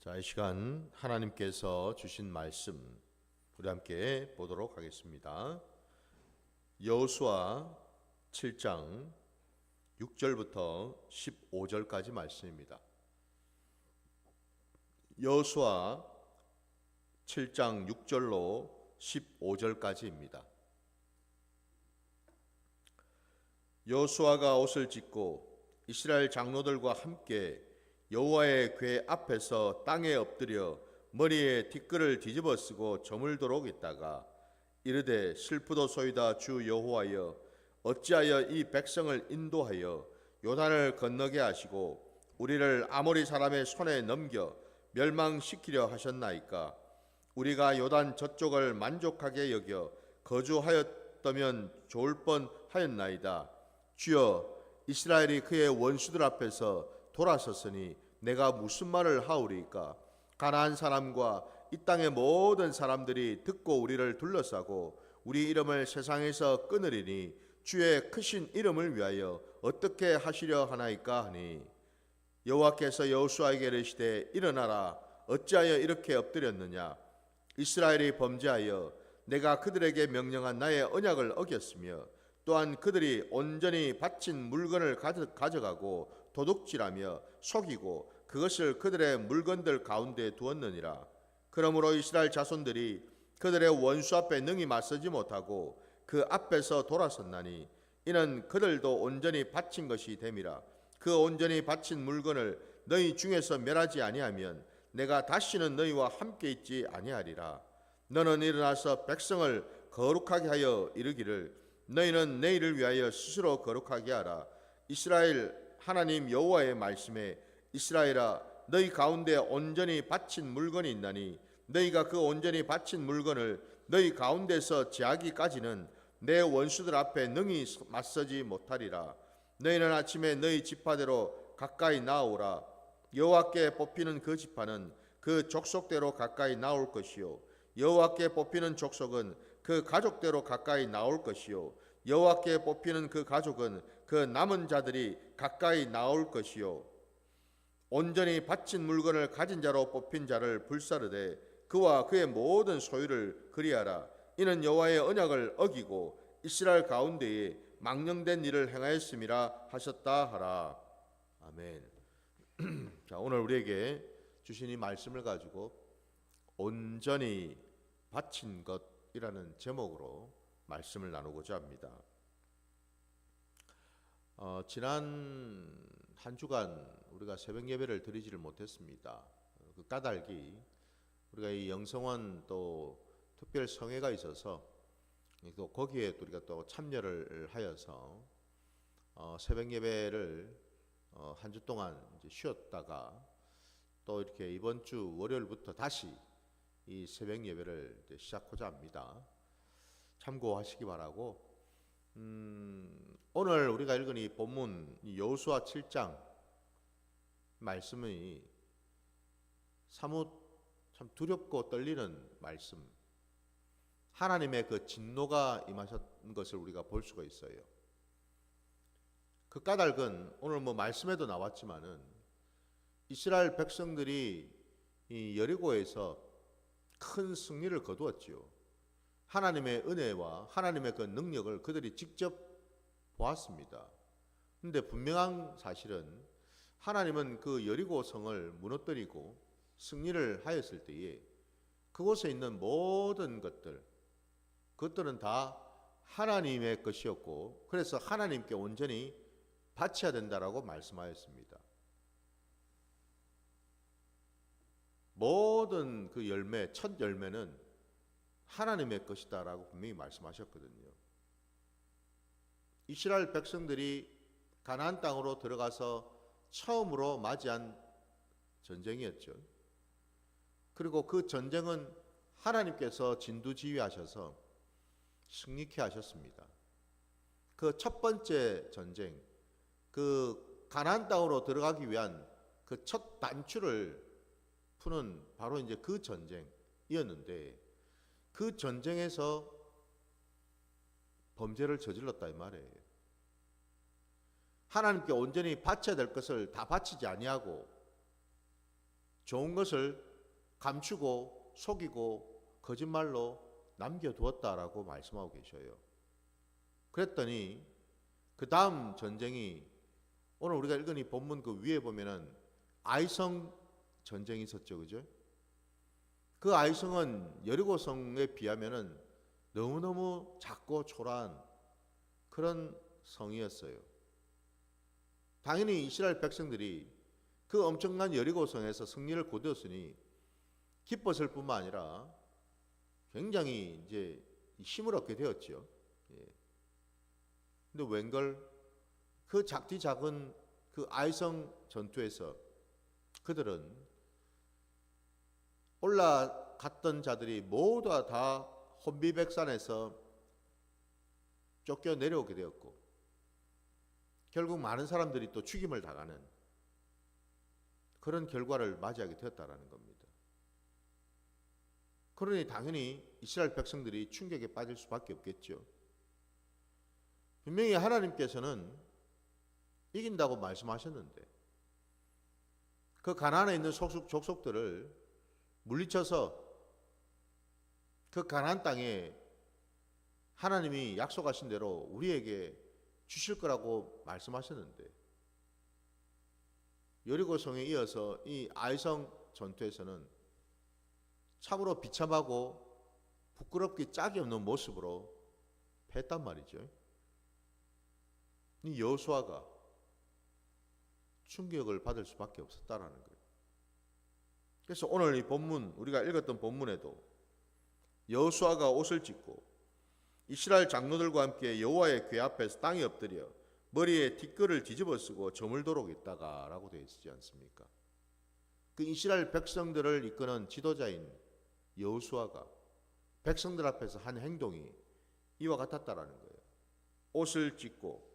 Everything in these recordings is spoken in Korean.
자, 이 시간 하나님께서 주신 말씀 우리 함께 보도록 하겠습니다. 여호수아 7장 6절부터 15절까지 말씀입니다. 여호수아 7장 6절로 15절까지입니다. 여호수아가 옷을 찢고 이스라엘 장로들과 함께 여호와의 궤 앞에서 땅에 엎드려 머리에 티끌을 뒤집어 쓰고 저물도록 있다가 이르되 슬프도소이다 주 여호와여 어찌하여 이 백성을 인도하여 요단을 건너게 하시고 우리를 아모리 사람의 손에 넘겨 멸망시키려 하셨나이까. 우리가 요단 저쪽을 만족하게 여겨 거주하였다면 좋을 뻔하였나이다. 주여 이스라엘이 그의 원수들 앞에서 돌아섰으니 내가 무슨 말을 하오리까. 가나안 사람과 이 땅의 모든 사람들이 듣고 우리를 둘러싸고 우리 이름을 세상에서 끊으리니 주의 크신 이름을 위하여 어떻게 하시려 하나이까 하니 여호와께서 여호수아에게 이르시되 일어나라. 어찌하여 이렇게 엎드렸느냐. 이스라엘이 범죄하여 내가 그들에게 명령한 나의 언약을 어겼으며 또한 그들이 온전히 바친 물건을 가져가고 도둑질하며 속이고 그것을 그들의 물건들 가운데 두었느니라. 그러므로 이스라엘 자손들이 그들의 원수 앞에 능히 맞서지 못하고 그 앞에서 돌아섰나니 이는 그들도 온전히 바친 것이 됨이라. 그 온전히 바친 물건을 너희 중에서 멸하지 아니하면 내가 다시는 너희와 함께 있지 아니하리라. 너는 일어나서 백성을 거룩하게 하여 이르기를 너희는 내일을 위하여 스스로 거룩하게 하라. 이스라엘 하나님 여호와의 말씀에 이스라엘아 너희 가운데 온전히 바친 물건이 있나니 너희가 그 온전히 바친 물건을 너희 가운데서 제하기까지는 내 원수들 앞에 능히 맞서지 못하리라. 너희는 아침에 너희 지파대로 가까이 나오라. 여호와께 뽑히는 그 지파는 그 족속대로 가까이 나올 것이요 여호와께 뽑히는 족속은 그 가족대로 가까이 나올 것이요 여호와께 뽑히는 그 가족은 그 남은 자들이 가까이 나올 것이요 온전히 바친 물건을 가진 자로 뽑힌 자를 불사르되 그와 그의 모든 소유를 그리하라. 이는 여호와의 언약을 어기고 이스라엘 가운데에 망령된 일을 행하였음이라 하셨다 하라. 아멘. 자, 오늘 우리에게 주신 이 말씀을 가지고 온전히 바친 것이라는 제목으로 말씀을 나누고자 합니다. 지난 한 주간 우리가 새벽 예배를 드리지를 못했습니다. 그 까닭이 우리가 이 영성원 또 특별 성회가 있어서 또 거기에 우리가 또 참여를 하여서 새벽 예배를 한 주 동안 이제 쉬었다가 또 이렇게 이번 주 월요일부터 다시 이 새벽 예배를 이제 시작하자 합니다. 참고하시기 바라고. 오늘 우리가 읽은 이 본문 여호수아 7장 말씀이 사뭇 참 두렵고 떨리는 말씀, 하나님의 그 진노가 임하신 것을 우리가 볼 수가 있어요. 그 까닭은 오늘 뭐 말씀에도 나왔지만은 이스라엘 백성들이 이 여리고에서 큰 승리를 거두었지요. 하나님의 은혜와 하나님의 그 능력을 그들이 직접 보았습니다. 그런데 분명한 사실은 하나님은 그 여리고 성을 무너뜨리고 승리를 하였을 때에 그곳에 있는 모든 그것들은 다 하나님의 것이었고 그래서 하나님께 온전히 바쳐야 된다라고 말씀하였습니다. 모든 그 열매, 첫 열매는 하나님의 것이다라고 분명히 말씀하셨거든요. 이스라엘 백성들이 가나안 땅으로 들어가서 처음으로 맞이한 전쟁이었죠. 그리고 그 전쟁은 하나님께서 진두지휘하셔서 승리케 하셨습니다. 그 첫 번째 전쟁, 그 가나안 땅으로 들어가기 위한 그 첫 단추를 푸는 바로 이제 그 전쟁이었는데 그 전쟁에서 범죄를 저질렀다 이 말이에요. 하나님께 온전히 바쳐야 될 것을 다 바치지 아니하고 좋은 것을 감추고 속이고 거짓말로 남겨두었다라고 말씀하고 계셔요. 그랬더니 그 다음 전쟁이 오늘 우리가 읽은 이 본문 그 위에 보면은 아이성 전쟁이 있었죠, 그죠? 그 아이성은 여리고성에 비하면은 너무너무 작고 초라한 그런 성이었어요. 당연히 이스라엘 백성들이 그 엄청난 여리고성에서 승리를 거두었으니 기뻤을 뿐만 아니라 굉장히 이제 힘을 얻게 되었죠. 예. 근데 웬걸 그 작디 작은 그 아이성 전투에서 그들은 올라갔던 자들이 모두 다 혼비백산에서 쫓겨 내려오게 되었고 결국 많은 사람들이 또 죽임을 당하는 그런 결과를 맞이하게 되었다라는 겁니다. 그러니 당연히 이스라엘 백성들이 충격에 빠질 수밖에 없겠죠. 분명히 하나님께서는 이긴다고 말씀하셨는데 그 가나안에 있는 족속들을 물리쳐서 그 가나안 땅에 하나님이 약속하신 대로 우리에게 주실 거라고 말씀하셨는데 여리고성에 이어서 이 아이성 전투에서는 참으로 비참하고 부끄럽기 짝이 없는 모습으로 패했단 말이죠. 이 여호수아가 충격을 받을 수밖에 없었다라는 거예요. 그래서 오늘 이 본문 우리가 읽었던 본문에도 여호수아가 옷을 찢고 이스라엘 장로들과 함께 여호와의 궤 앞에서 땅에 엎드려 머리에 티끌을 뒤집어 쓰고 저물도록 있다가라고 되어 있지 않습니까? 그 이스라엘 백성들을 이끄는 지도자인 여호수아가 백성들 앞에서 한 행동이 이와 같았다라는 거예요. 옷을 찢고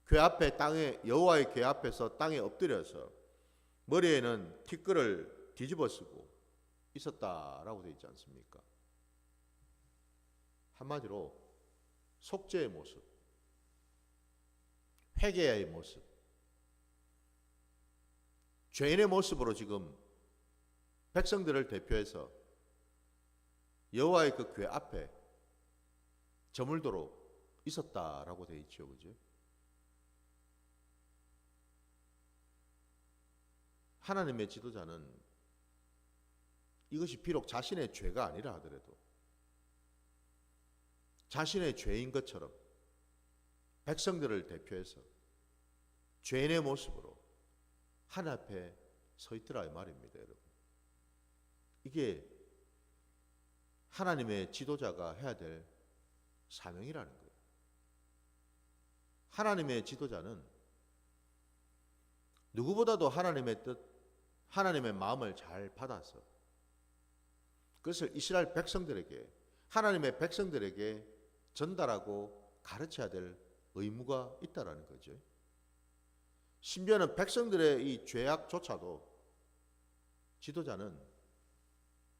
궤 앞에 땅에 여호와의 궤 앞에서 땅에 엎드려서 머리에는 티끌을 뒤집어 쓰고 있었다라고 되어 있지 않습니까? 한마디로 속죄의 모습, 회개의 모습, 죄인의 모습으로 지금 백성들을 대표해서 여호와의 그 궤 앞에 저물도록 있었다라고 되어 있죠, 그죠? 하나님의 지도자는 이것이 비록 자신의 죄가 아니라 하더라도 자신의 죄인 것처럼 백성들을 대표해서 죄인의 모습으로 하나님 앞에 서 있더라 이 말입니다, 여러분. 이게 하나님의 지도자가 해야 될 사명이라는 거예요. 하나님의 지도자는 누구보다도 하나님의 뜻, 하나님의 마음을 잘 받아서 그것을 이스라엘 백성들에게, 하나님의 백성들에게 전달하고 가르쳐야 될 의무가 있다라는 거죠. 심지어는 백성들의 이 죄악조차도 지도자는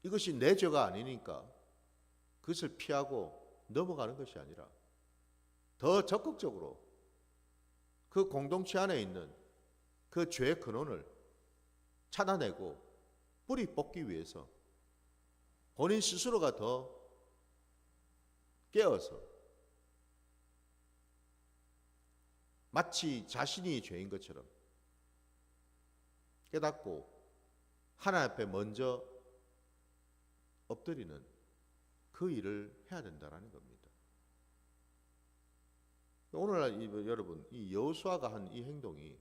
이것이 내 죄가 아니니까 그것을 피하고 넘어가는 것이 아니라 더 적극적으로 그 공동체 안에 있는 그 죄의 근원을 찾아내고 뿌리 뽑기 위해서 본인 스스로가 더 깨어서 마치 자신이 죄인 것처럼 깨닫고 하나님 앞에 먼저 엎드리는 그 일을 해야 된다는 겁니다. 오늘날 여러분, 이 여호수아가 한 이 행동이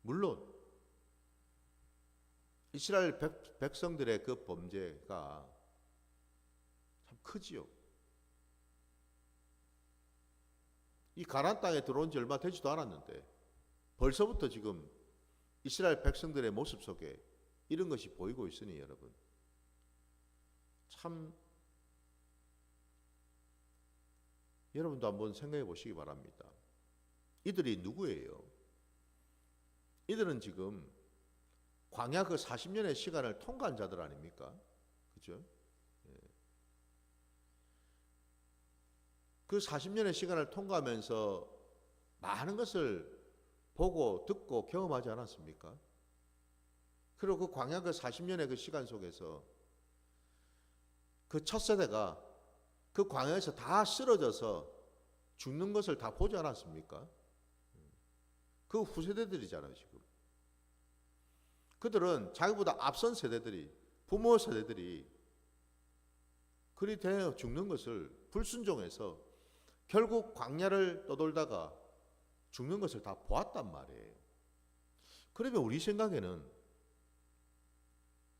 물론 이스라엘 백성들의 그 범죄가 참 크지요. 이 가나안 땅에 들어온 지 얼마 되지도 않았는데 벌써부터 지금 이스라엘 백성들의 모습 속에 이런 것이 보이고 있으니 여러분 참 여러분도 한번 생각해 보시기 바랍니다. 이들이 누구예요? 이들은 지금 광야 그 40년의 시간을 통과한 자들 아닙니까? 그죠? 그 40년의 시간을 통과하면서 많은 것을 보고 듣고 경험하지 않았습니까? 그리고 그 광야 그 40년의 그 시간 속에서 그 첫 세대가 그 광야에서 다 쓰러져서 죽는 것을 다 보지 않았습니까? 그 후세대들이잖아요, 지금. 그들은 자기보다 앞선 세대들이, 부모 세대들이 그리 되어 죽는 것을 불순종해서 결국 광야를 떠돌다가 죽는 것을 다 보았단 말이에요. 그러면 우리 생각에는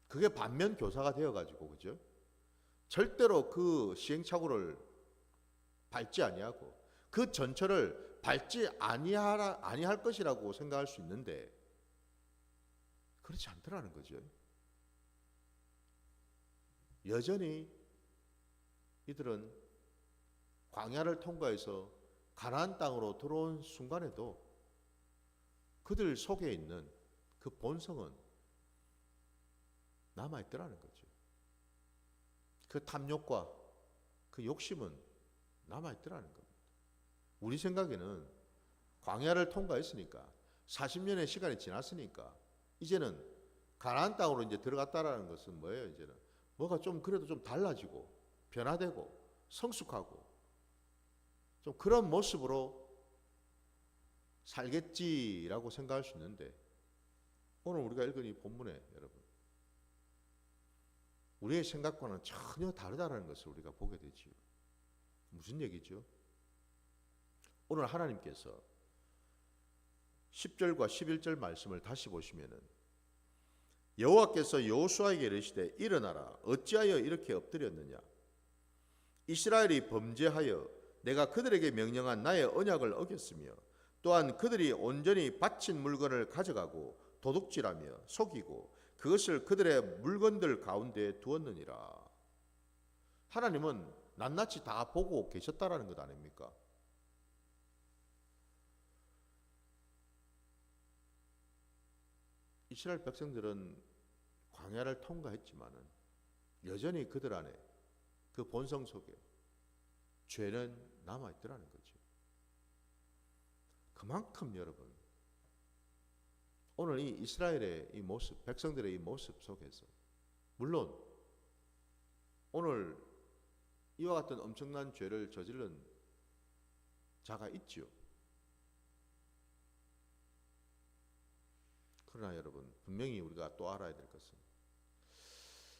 그게 반면 교사가 되어가지고, 그죠? 절대로 그 시행착오를 밟지 아니하고 그 전철을 밟지 아니할 것이라고 생각할 수 있는데 그렇지 않더라는 거죠. 여전히 이들은 광야를 통과해서 가나안 땅으로 들어온 순간에도 그들 속에 있는 그 본성은 남아있더라는 거죠. 그 탐욕과 그 욕심은 남아있더라는 겁니다. 우리 생각에는 광야를 통과했으니까 40년의 시간이 지났으니까 이제는 가나안 땅으로 이제 들어갔다라는 것은 뭐예요? 이제는 뭐가 좀 그래도 좀 달라지고 변화되고 성숙하고 좀 그런 모습으로 살겠지라고 생각할 수 있는데 오늘 우리가 읽은 이 본문에 여러분 우리의 생각과는 전혀 다르다는 것을 우리가 보게 되지요. 무슨 얘기죠? 오늘 하나님께서 10절과 11절 말씀을 다시 보시면은 여호와께서 여호수아에게 이르시되 일어나라 어찌하여 이렇게 엎드렸느냐 이스라엘이 범죄하여 내가 그들에게 명령한 나의 언약을 어겼으며 또한 그들이 온전히 바친 물건을 가져가고 도둑질하며 속이고 그것을 그들의 물건들 가운데 두었느니라. 하나님은 낱낱이 다 보고 계셨다라는 것 아닙니까? 이스라엘 백성들은 광야를 통과했지만은 여전히 그들 안에 그 본성 속에 죄는 남아있더라는 거죠. 그만큼 여러분 오늘 이 이스라엘의 이 모습, 백성들의 이 모습 속에서 물론 오늘 이와 같은 엄청난 죄를 저지른 자가 있지요. 그러나 여러분 분명히 우리가 또 알아야 될 것은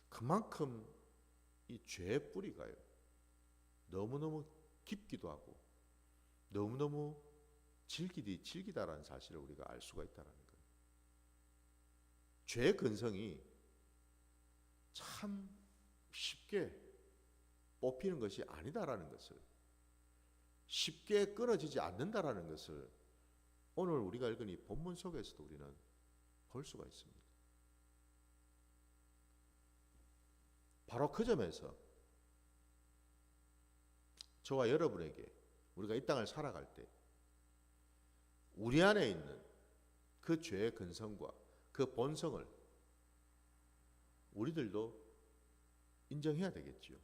그만큼 이 죄의 뿌리가요 너무너무 깊기도 하고 너무너무 질기다라는 사실을 우리가 알 수가 있다는 거예요. 죄의 근성이 참 쉽게 뽑히는 것이 아니다라는 것을 쉽게 끊어지지 않는다라는 것을 오늘 우리가 읽은 이 본문 속에서도 우리는 볼 수가 있습니다. 바로 그 점에서 저와 여러분에게 우리가 이 땅을 살아갈 때 우리 안에 있는 그 죄의 근성과 그 본성을 우리들도 인정해야 되겠죠.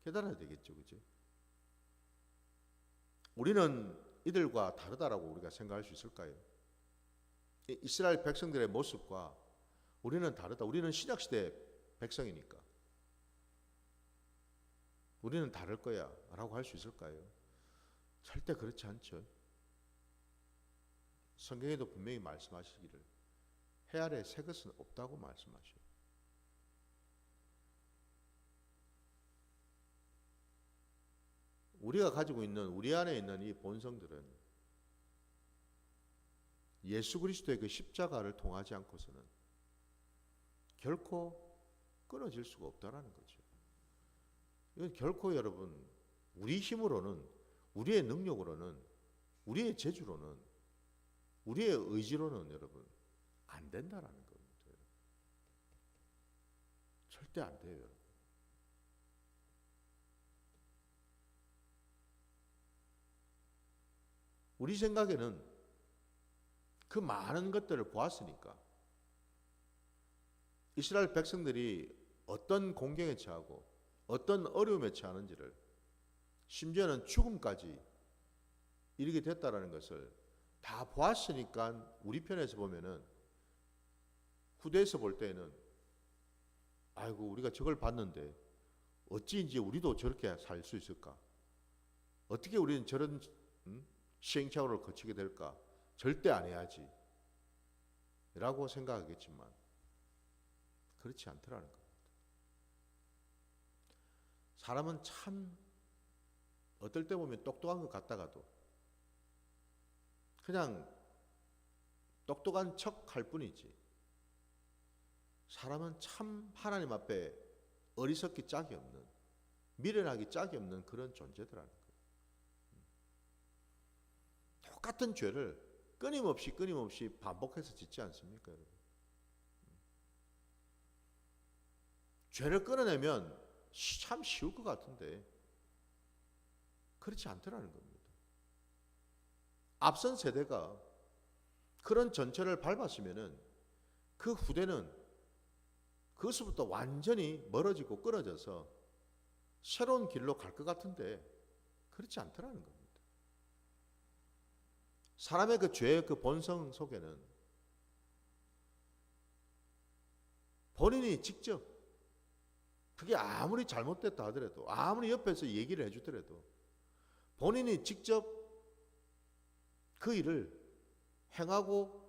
깨달아야 되겠죠. 그죠? 우리는 이들과 다르다라고 우리가 생각할 수 있을까요? 이스라엘 백성들의 모습과 우리는 다르다. 우리는 신약시대 백성이니까 우리는 다를 거야 라고 할 수 있을까요? 절대 그렇지 않죠. 성경에도 분명히 말씀하시기를 해 아래 새 것은 없다고 말씀하셔요. 우리가 가지고 있는 우리 안에 있는 이 본성들은 예수 그리스도의 그 십자가를 통하지 않고서는 결코 끊어질 수가 없다라는 거죠. 이건 결코 여러분 우리 힘으로는 우리의 능력으로는 우리의 재주로는 우리의 의지로는 여러분 안 된다라는 겁니다. 절대 안 돼요. 여러분. 우리 생각에는 그 많은 것들을 보았으니까 이스라엘 백성들이 어떤 공경에 처하고 어떤 어려움에 처하는지를 심지어는 죽음까지 이르게 됐다라는 것을 다 보았으니까 우리 편에서 보면은 후대에서 볼 때는 아이고 우리가 저걸 봤는데 어찌 이제 우리도 저렇게 살 수 있을까? 어떻게 우리는 저런 시행착오를 거치게 될까? 절대 안 해야지 라고 생각하겠지만 그렇지 않더라는 겁니다. 사람은 참 어떨 때 보면 똑똑한 것 같다가도 그냥 똑똑한 척 할 뿐이지 사람은 참 하나님 앞에 어리석기 짝이 없는 미련하기 짝이 없는 그런 존재들라는 거예요. 똑같은 죄를 끊임없이 반복해서 짓지 않습니까, 여러분? 죄를 끊어내면 참 쉬울 것 같은데 그렇지 않더라는 겁니다. 앞선 세대가 그런 전철을 밟았으면은 그 후대는 그것부터 완전히 멀어지고 끊어져서 새로운 길로 갈 것 같은데 그렇지 않더라는 겁니다. 사람의 그 죄의 그 본성 속에는 본인이 직접 그게 아무리 잘못됐다 하더라도 아무리 옆에서 얘기를 해주더라도 본인이 직접 그 일을 행하고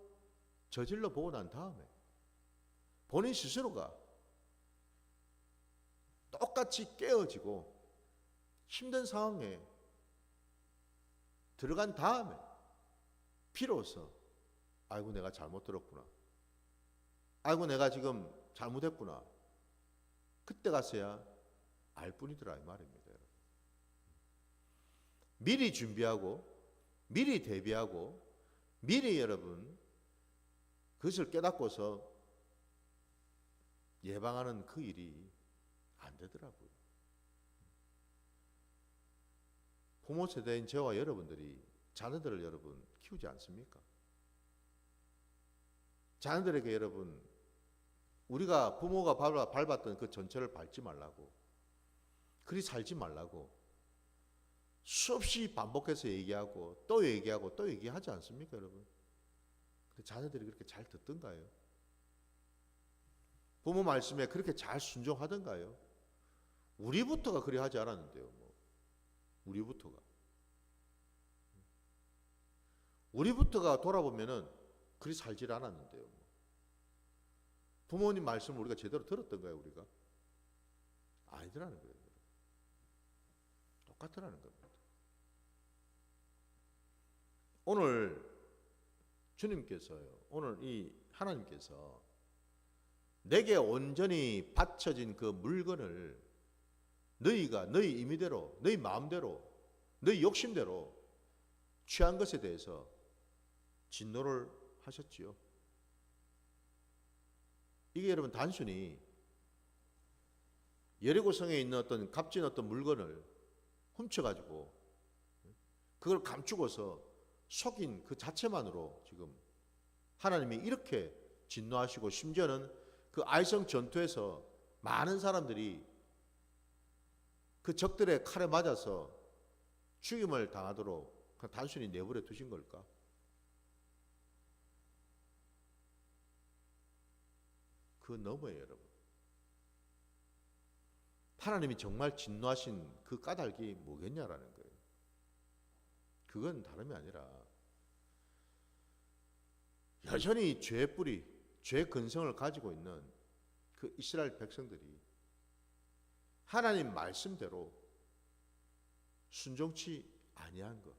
저질러 보고 난 다음에 본인 스스로가 똑같이 깨어지고 힘든 상황에 들어간 다음에 비로소 아이고 내가 잘못 들었구나. 아이고 내가 지금 잘못했구나. 그때 가서야 알 뿐이더라 이 말입니다. 미리 준비하고 미리 대비하고 미리 여러분 그것을 깨닫고서 예방하는 그 일이 안 되더라고요. 부모 세대인 저와 여러분들이 자녀들을 여러분 키우지 않습니까? 자녀들에게 여러분 우리가 부모가 밟았던 그 전철을 밟지 말라고 그리 살지 말라고 수없이 반복해서 얘기하고 또 얘기하고 또 얘기하지 않습니까 여러분? 자녀들이 그렇게 잘 듣던가요? 부모 말씀에 그렇게 잘 순종하던가요? 우리부터가 그리 하지 않았는데요. 우리부터가 돌아보면은 그리 살질 않았는데요. 부모님 말씀을 우리가 제대로 들었던가요, 우리가? 아니더라는 거예요. 똑같더라는 겁니다. 오늘 주님께서요, 오늘 이 하나님께서 내게 온전히 바쳐진 그 물건을 너희가 너희 임의대로, 너희 마음대로, 너희 욕심대로 취한 것에 대해서 진노를 하셨지요. 이게 여러분 단순히 여리고성에 있는 어떤 값진 어떤 물건을 훔쳐가지고 그걸 감추고서 속인 그 자체만으로 지금 하나님이 이렇게 진노하시고 심지어는 그 아이성 전투에서 많은 사람들이 그 적들의 칼에 맞아서 죽임을 당하도록 그냥 단순히 내버려 두신 걸까? 그 너머에 여러분 하나님이 정말 진노하신 그 까닭이 뭐겠냐라는 거예요. 그건 다름이 아니라 여전히 죄의 뿌리, 죄의 근성을 가지고 있는 그 이스라엘 백성들이 하나님 말씀대로 순종치 아니한 것.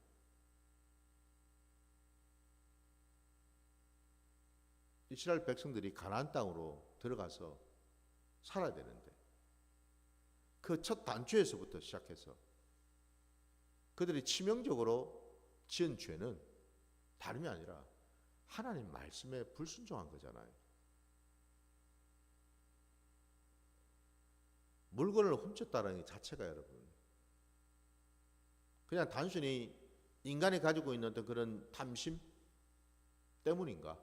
이스라엘 백성들이 가나안 땅으로 들어가서 살아야 되는데 그 첫 단추에서부터 시작해서 그들이 치명적으로 지은 죄는 다름이 아니라 하나님 말씀에 불순종한 거잖아요. 물건을 훔쳤다는 것 자체가 여러분 그냥 단순히 인간이 가지고 있는 어떤 그런 탐심 때문인가?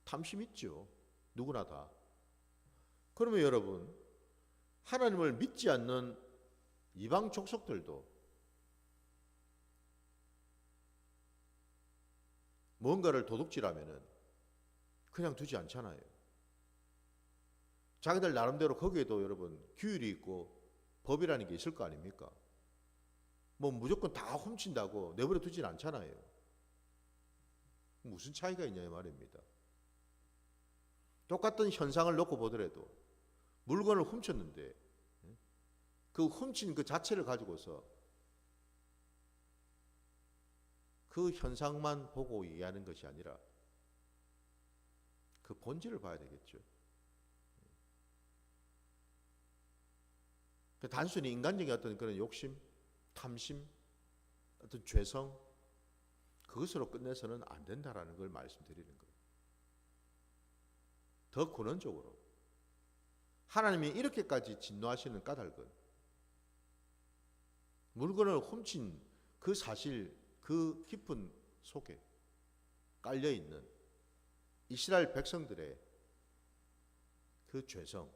탐심 있죠. 누구나 다. 그러면 여러분 하나님을 믿지 않는 이방 족속들도 뭔가를 도둑질하면은 그냥 두지 않잖아요. 자기들 나름대로 거기에도 여러분 규율이 있고 법이라는 게 있을 거 아닙니까? 뭐 무조건 다 훔친다고 내버려 두진 않잖아요. 무슨 차이가 있냐 말입니다. 똑같은 현상을 놓고 보더라도 물건을 훔쳤는데 그 훔친 그 자체를 가지고서 그 현상만 보고 이해하는 것이 아니라 그 본질을 봐야 되겠죠. 단순히 인간적인 어떤 그런 욕심, 탐심, 어떤 죄성 그것으로 끝내서는 안 된다라는 걸 말씀드리는 거예요. 더 근원적으로 하나님이 이렇게까지 진노하시는 까닭은 물건을 훔친 그 사실, 그 깊은 속에 깔려있는 이스라엘 백성들의 그 죄성,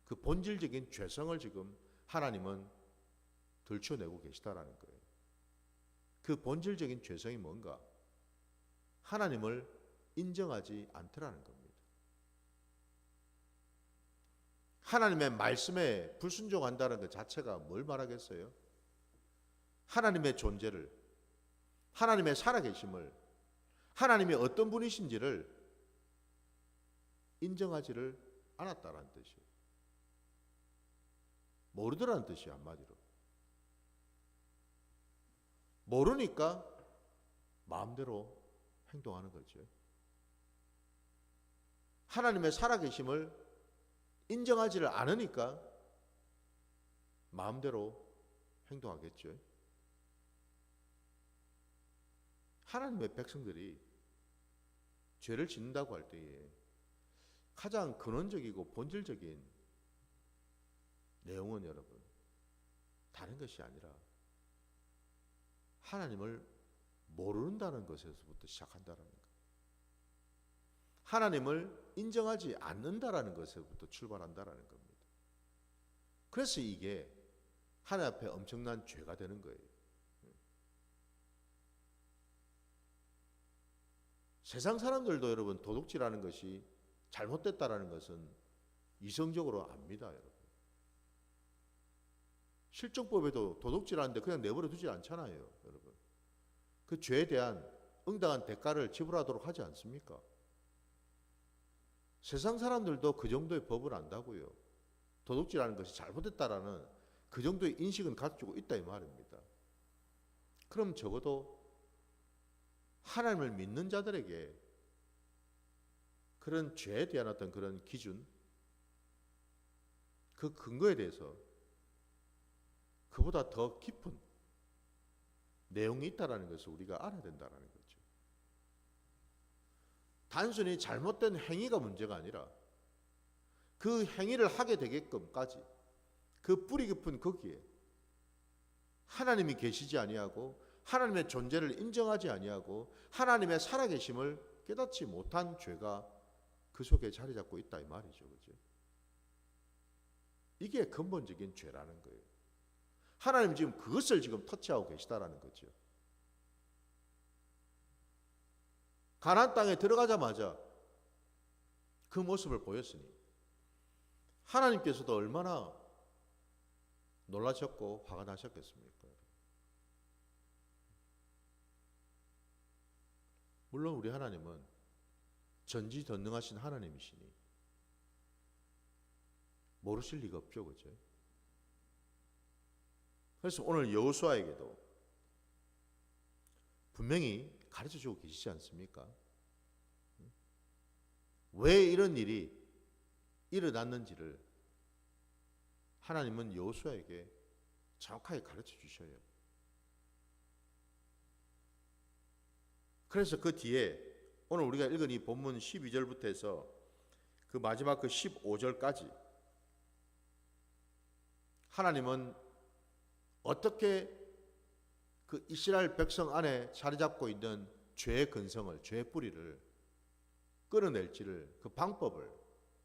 그 본질적인 죄성을 지금 하나님은 들춰내고 계시다라는 거예요. 그 본질적인 죄성이 뭔가? 하나님을 인정하지 않더라는 겁니다. 하나님의 말씀에 불순종한다는 것 자체가 뭘 말하겠어요? 하나님의 존재를, 하나님의 살아계심을, 하나님이 어떤 분이신지를 인정하지를 않았다라는 뜻이에요. 모르더라는 뜻이에요, 한마디로. 모르니까 마음대로 행동하는 거죠. 하나님의 살아계심을 인정하지를 않으니까 마음대로 행동하겠죠. 하나님의 백성들이 죄를 짓는다고 할 때에 가장 근원적이고 본질적인 내용은 여러분 다른 것이 아니라 하나님을 모른다는 것에서부터 시작한다는 거예요. 하나님을 인정하지 않는다라는 것에서부터 출발한다라는 겁니다. 그래서 이게 하나님 앞에 엄청난 죄가 되는 거예요. 세상 사람들도 여러분 도둑질하는 것이 잘못됐다라는 것은 이성적으로 압니다, 여러분. 실정법에도 도둑질하는데 그냥 내버려 두지 않잖아요, 여러분. 그 죄에 대한 응당한 대가를 지불하도록 하지 않습니까? 세상 사람들도 그 정도의 법을 안다고요. 도둑질하는 것이 잘못됐다라는 그 정도의 인식은 가지고 있다 이 말입니다. 그럼 적어도 하나님을 믿는 자들에게 그런 죄에 대한 어떤 그런 기준, 그 근거에 대해서 그보다 더 깊은 내용이 있다는 것을 우리가 알아야 된다는 거죠. 단순히 잘못된 행위가 문제가 아니라 그 행위를 하게 되게끔까지 그 뿌리 깊은 거기에 하나님이 계시지 아니하고 하나님의 존재를 인정하지 아니하고 하나님의 살아계심을 깨닫지 못한 죄가 그 속에 자리 잡고 있다 이 말이죠. 그죠? 이게 근본적인 죄라는 거예요. 하나님 지금 그것을 지금 터치하고 계시다라는 거죠. 가나안 땅에 들어가자마자 그 모습을 보였으니 하나님께서도 얼마나 놀라셨고 화가 나셨겠습니까? 물론 우리 하나님은 전지전능하신 하나님이시니 모르실 리가 없죠, 그죠? 그래서 오늘 여호수아에게도 분명히 가르쳐주고 계시지 않습니까? 왜 이런 일이 일어났는지를 하나님은 여호수아에게 정확하게 가르쳐 주셔요. 그래서 그 뒤에 오늘 우리가 읽은 이 본문 12절부터 해서 그 마지막 그 15절까지 하나님은 어떻게 그 이스라엘 백성 안에 자리 잡고 있는 죄의 근성을, 죄의 뿌리를 끌어낼지를 그 방법을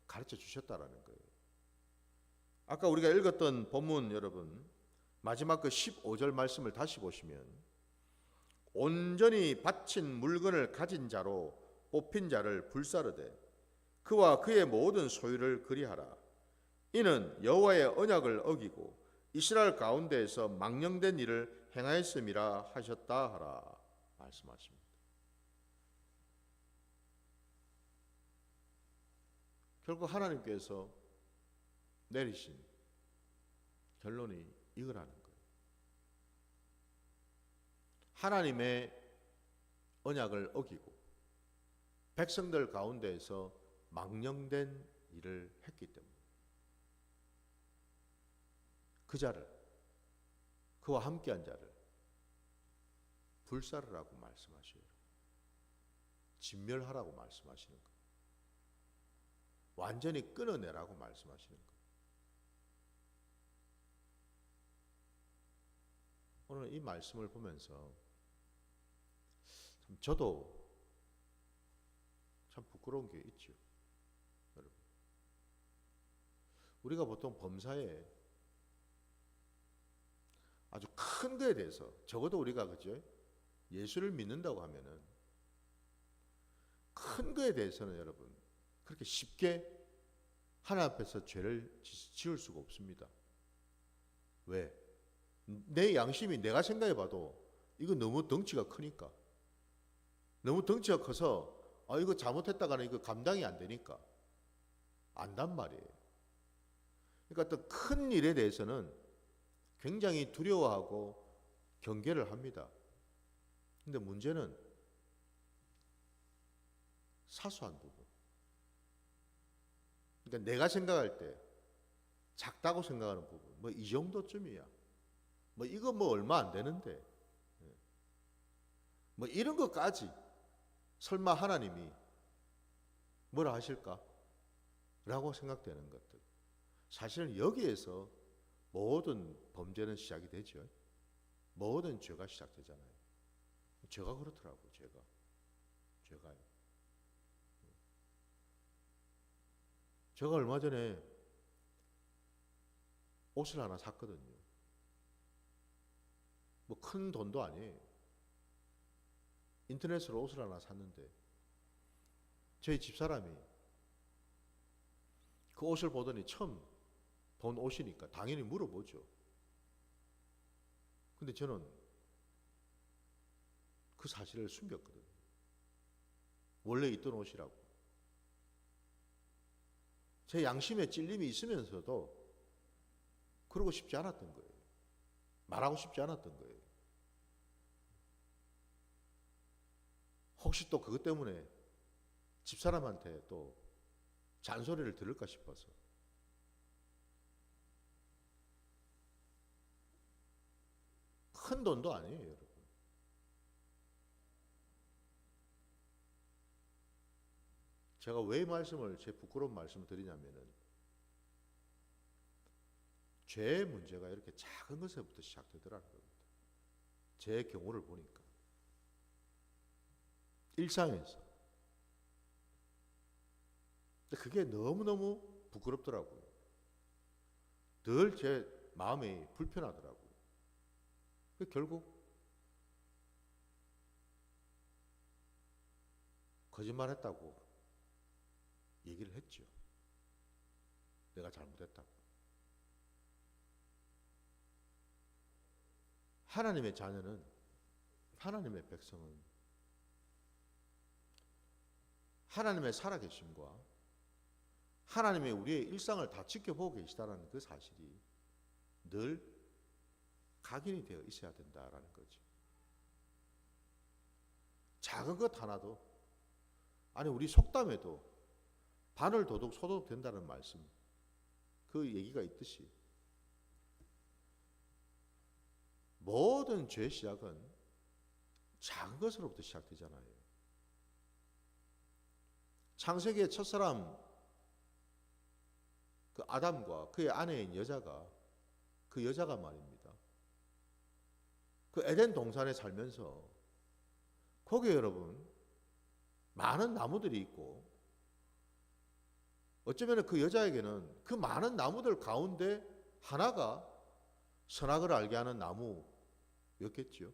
가르쳐 주셨다라는 거예요. 아까 우리가 읽었던 본문 여러분 마지막 그 15절 말씀을 다시 보시면 온전히 바친 물건을 가진 자로 뽑힌 자를 불사르되 그와 그의 모든 소유를 그리하라. 이는 여호와의 언약을 어기고 이스라엘 가운데에서 망령된 일을 행하였음이라 하셨다 하라 말씀하십니다. 결국 하나님께서 내리신 결론이 이거라는 거예요. 하나님의 언약을 어기고 백성들 가운데에서 망령된 일을 했기 때문에 그 자를, 그와 함께한 자를 불사르라고 말씀하셔요. 진멸하라고 말씀하시는 거예요. 완전히 끊어내라고 말씀하시는 거예요. 오늘 이 말씀을 보면서 저도 참 부끄러운 게 있죠. 여러분, 우리가 보통 범사에 아주 큰 거에 대해서 적어도 우리가 그죠? 예수를 믿는다고 하면은 큰 거에 대해서는 여러분 그렇게 쉽게 하나님 앞에서 죄를 지을 수가 없습니다. 왜? 내 양심이 내가 생각해 봐도 이거 너무 덩치가 크니까, 너무 덩치가 커서 이거 잘못했다가는 이거 감당이 안 되니까 안단 말이에요. 그러니까 또 큰 일에 대해서는 굉장히 두려워하고 경계를 합니다. 근데 문제는 사소한 부분. 그러니까 내가 생각할 때 작다고 생각하는 부분, 뭐 이 정도쯤이야. 뭐 이거 뭐 얼마 안 되는데. 뭐 이런 것까지 설마 하나님이 뭐라 하실까? 라고 생각되는 것들. 사실은 여기에서 모든 범죄는 시작이 되죠. 모든 죄가 시작되잖아요. 제가 그렇더라고요. 제가요. 제가 얼마 전에 옷을 하나 샀거든요. 뭐 큰 돈도 아니에요. 인터넷으로 옷을 하나 샀는데 저희 집사람이 그 옷을 보더니 처음 본 옷이니까 당연히 물어보죠. 근데 저는 그 사실을 숨겼거든요. 원래 있던 옷이라고. 제 양심에 찔림이 있으면서도 그러고 싶지 않았던 거예요. 말하고 싶지 않았던 거예요. 혹시 또 그것 때문에 집사람한테 또 잔소리를 들을까 싶어서. 큰 돈도 아니에요, 여러분. 제가 왜 제 부끄러운 말씀을 드리냐면은 죄의 문제가 이렇게 작은 것에부터 시작되더라는 겁니다. 제 경우를 보니까 일상에서. 근데 그게 너무너무 부끄럽더라고요. 늘 제 마음이 불편하더라고요. 결국 거짓말했다고 얘기를 했죠. 내가 잘못했다고. 하나님의 자녀는, 하나님의 백성은 하나님의 살아계심과 하나님의 우리의 일상을 다 지켜보고 계시다는 그 사실이 늘 각인이 되어 있어야 된다라는 거죠. 작은 것 하나도, 아니 우리 속담에도 바늘 도둑 소독 된다는 말씀, 그 얘기가 있듯이 모든 죄의 시작은 작은 것으로부터 시작되잖아요. 창세기의 첫사람 그 아담과 그의 아내인 여자가, 그 여자가 말입니다. 그 에덴 동산에 살면서 거기에 여러분 많은 나무들이 있고, 어쩌면 그 여자에게는 그 많은 나무들 가운데 하나가 선악을 알게 하는 나무였겠죠.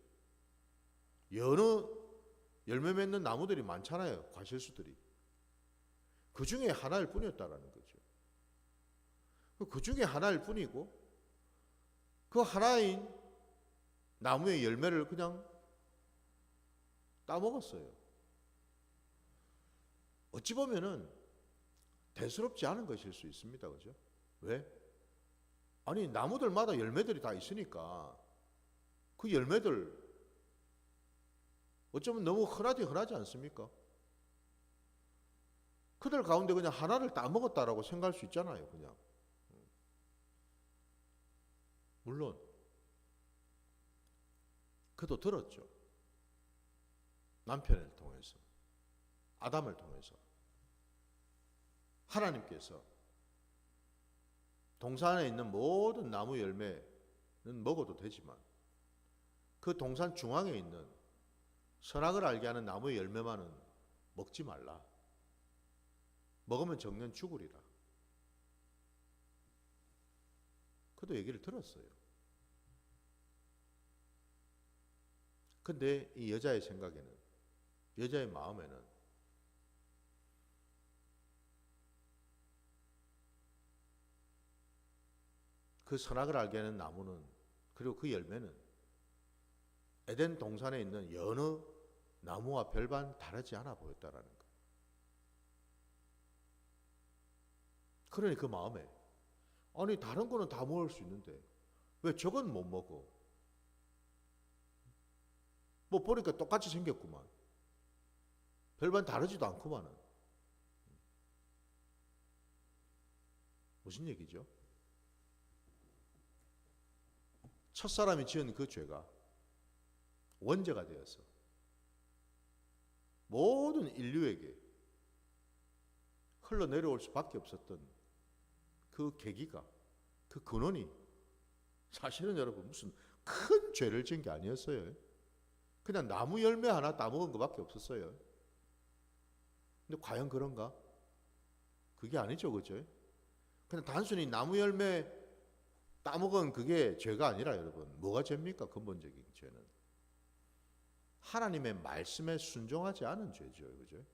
여러 열매 맺는 나무들이 많잖아요, 과실수들이. 그 중에 하나일 뿐이었다라는 거죠. 그 중에 하나일 뿐이고 그 하나인 나무의 열매를 그냥 따먹었어요. 어찌 보면은 대수롭지 않은 것일 수 있습니다. 그죠? 왜? 아니, 나무들마다 열매들이 다 있으니까 그 열매들 어쩌면 너무 흔하지 않습니까? 그들 가운데 그냥 하나를 따먹었다라고 생각할 수 있잖아요. 그냥. 물론 그도 들었죠. 남편을 통해서, 아담을 통해서 하나님께서 동산에 있는 모든 나무 열매는 먹어도 되지만 그 동산 중앙에 있는 선악을 알게 하는 나무의 열매만은 먹지 말라. 먹으면 정녕 죽으리라. 그도 얘기를 들었어요. 근데 이 여자의 생각에는, 여자의 마음에는 그 선악을 알게 하는 나무는, 그리고 그 열매는 에덴 동산에 있는 여느 나무와 별반 다르지 않아 보였다라는 거예요. 그러니 그 마음에, 아니 다른 거는 다 먹을 수 있는데 왜 저건 못 먹어? 뭐 보니까 똑같이 생겼구만. 별반 다르지도 않구만은. 무슨 얘기죠? 첫사람이 지은 그 죄가 원죄가 되어서 모든 인류에게 흘러내려올 수밖에 없었던 그 계기가, 그 근원이 사실은 여러분 무슨 큰 죄를 지은 게 아니었어요. 그냥 나무 열매 하나 따먹은 것밖에 없었어요. 근데 과연 그런가? 그게 아니죠, 그죠? 그냥 단순히 나무 열매 따먹은 그게 죄가 아니라 여러분, 뭐가 죄입니까? 근본적인 죄는 하나님의 말씀에 순종하지 않은 죄죠, 그죠?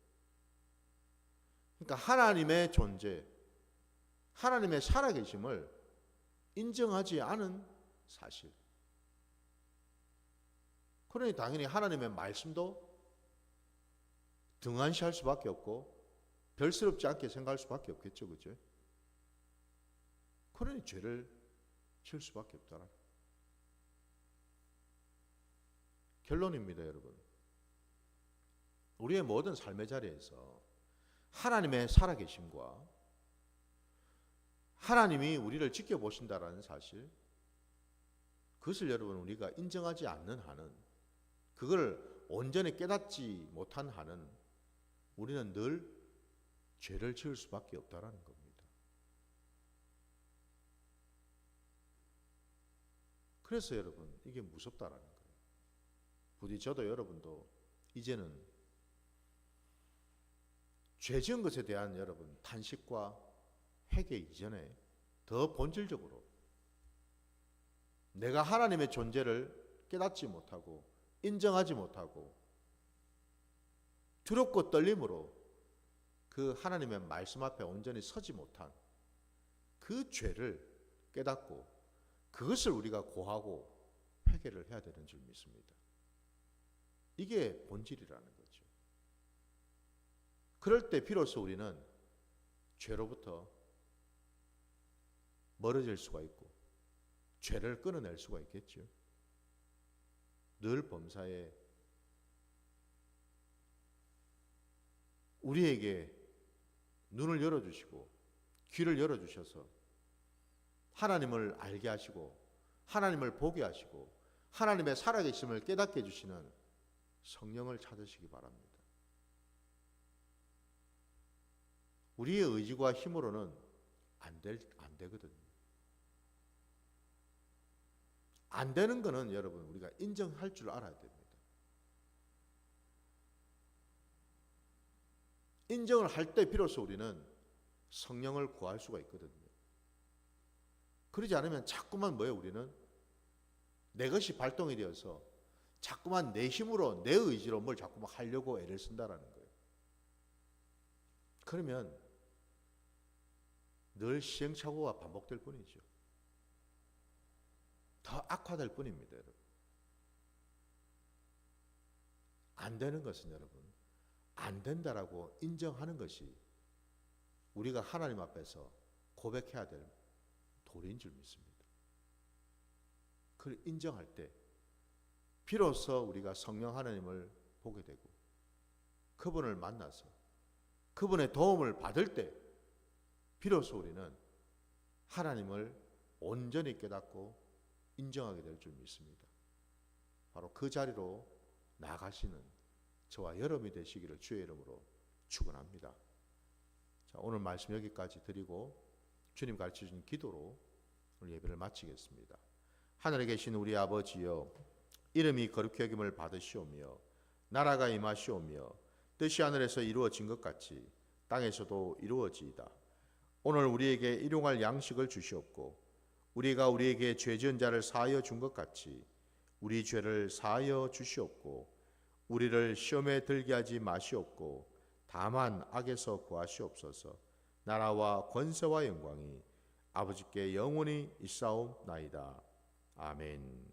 그러니까 하나님의 존재, 하나님의 살아계심을 인정하지 않은 사실. 그러니 당연히 하나님의 말씀도 등한시할 수밖에 없고 별스럽지 않게 생각할 수밖에 없겠죠, 그죠? 그러니 죄를 칠 수밖에 없다라. 결론입니다, 여러분. 우리의 모든 삶의 자리에서 하나님의 살아계심과 하나님이 우리를 지켜보신다라는 사실, 그것을 여러분 우리가 인정하지 않는 한은, 그걸 온전히 깨닫지 못한 한은 우리는 늘 죄를 지을 수밖에 없다라는 겁니다. 그래서 여러분 이게 무섭다라는 거예요. 부디 저도 여러분도 이제는 죄 지은 것에 대한 여러분 탄식과 회개 이전에 더 본질적으로 내가 하나님의 존재를 깨닫지 못하고 인정하지 못하고 두렵고 떨림으로 그 하나님의 말씀 앞에 온전히 서지 못한 그 죄를 깨닫고 그것을 우리가 고하고 회개를 해야 되는 줄 믿습니다. 이게 본질이라는 거죠. 그럴 때 비로소 우리는 죄로부터 멀어질 수가 있고 죄를 끊어낼 수가 있겠죠. 늘 범사에 우리에게 눈을 열어주시고 귀를 열어주셔서 하나님을 알게 하시고 하나님을 보게 하시고 하나님의 살아계심을 깨닫게 해주시는 성령을 찾으시기 바랍니다. 우리의 의지와 힘으로는 안 되거든요. 안 되는 거는 여러분 우리가 인정할 줄 알아야 됩니다. 인정을 할 때 비로소 우리는 성령을 구할 수가 있거든요. 그러지 않으면 자꾸만 뭐예요? 우리는 내 것이 발동이 되어서 자꾸만 내 힘으로 내 의지로 뭘 자꾸만 하려고 애를 쓴다라는 거예요. 그러면 늘 시행착오가 반복될 뿐이죠. 더 악화될 뿐입니다, 여러분. 안 되는 것은 여러분, 안 된다라고 인정하는 것이 우리가 하나님 앞에서 고백해야 될 도리인 줄 믿습니다. 그걸 인정할 때 비로소 우리가 성령 하나님을 보게 되고 그분을 만나서 그분의 도움을 받을 때 비로소 우리는 하나님을 온전히 깨닫고 인정하게 될 줄 믿습니다. 바로 그 자리로 나가시는 저와 여러분이 되시기를 주의 이름으로 축원합니다. 자, 오늘 말씀 여기까지 드리고 주님 가르쳐주신 기도로 오늘 예배를 마치겠습니다. 하늘에 계신 우리 아버지여, 이름이 거룩히 여김을 받으시오며 나라가 임하시오며 뜻이 하늘에서 이루어진 것 같이 땅에서도 이루어지이다. 오늘 우리에게 일용할 양식을 주시옵고 우리가 우리에게 죄 지은 자를 사하여 준 것 같이 우리 죄를 사하여 주시옵고 우리를 시험에 들게 하지 마시옵고 다만 악에서 구하시옵소서. 나라와 권세와 영광이 아버지께 영원히 있사옵나이다. 아멘.